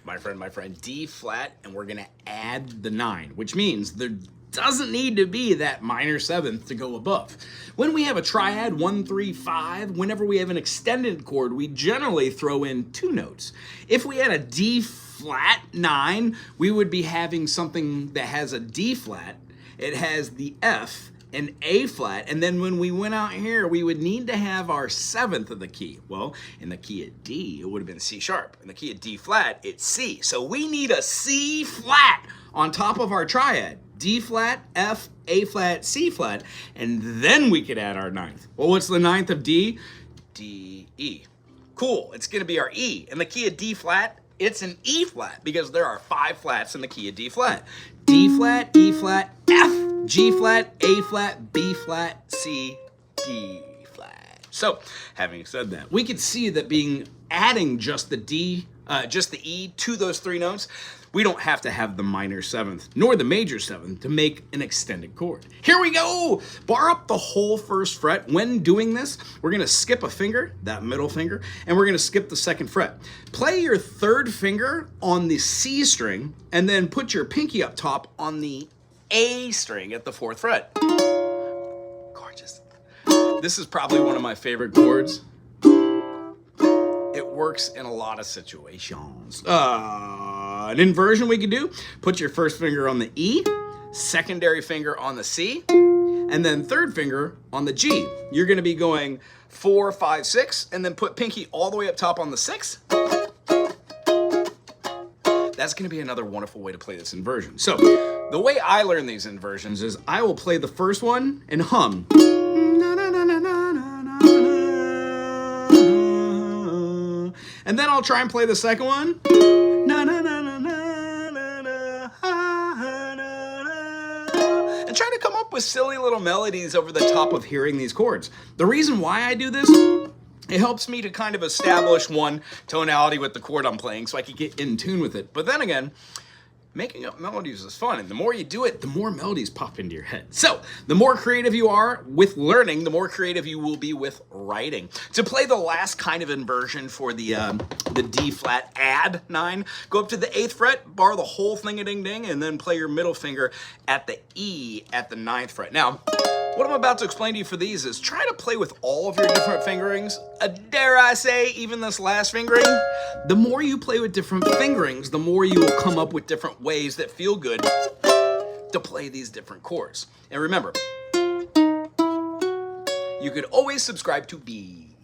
my friend, D flat, and we're gonna add the 9, which means there doesn't need to be that minor 7th to go above. When we have a triad, 1, 3, 5, whenever we have an extended chord, we generally throw in 2 notes. If we had a D flat 9, we would be having something that has a D flat, it has the F, an A flat, and then when we went out here, we would need to have our 7th of the key. Well, in the key of D, it would have been C sharp. In the key of D flat, it's C. So we need a C flat on top of our triad. D flat, F, A flat, C flat, and then we could add our 9th. Well, what's the 9th of D? D, E. Cool, it's gonna be our E. In the key of D flat, it's an E flat because there are 5 flats in the key of D flat. D flat, E flat, F, G flat, A flat, B flat, C, D flat. So, having said that, we could see that adding just the D, just the E to those 3 notes, we don't have to have the minor 7th nor the major 7th to make an extended chord. Here we go! Bar up the whole 1st fret. When doing this, we're gonna skip a finger, that middle finger, and we're gonna skip the 2nd fret. Play your 3rd finger on the C string, and then put your pinky up top on the A string at the 4th fret. Gorgeous. This is probably one of my favorite chords. It works in a lot of situations. An inversion we could do, put your 1st finger on the E, secondary finger on the C, and then 3rd finger on the G. You're gonna be going 4, 5, 6, and then put pinky all the way up top on the 6. That's gonna be another wonderful way to play this inversion. So, the way I learn these inversions is I will play the first one and hum. And then I'll try and play the second one. And try to come up with silly little melodies over the top of hearing these chords. The reason why I do this, it helps me to kind of establish one tonality with the chord I'm playing so I can get in tune with it. But then again, making up melodies is fun, and the more you do it, the more melodies pop into your head. So, the more creative you are with learning, the more creative you will be with writing. To play the last kind of inversion for the D flat add 9, go up to the 8th fret, bar the whole thing-a-ding-ding, and then play your middle finger at the E at the 9th fret. Now, what I'm about to explain to you for these is try to play with all of your different fingerings. Dare I say, even this last fingering. The more you play with different fingerings, the more you will come up with different ways that feel good to play these different chords. And remember, you could always subscribe to B.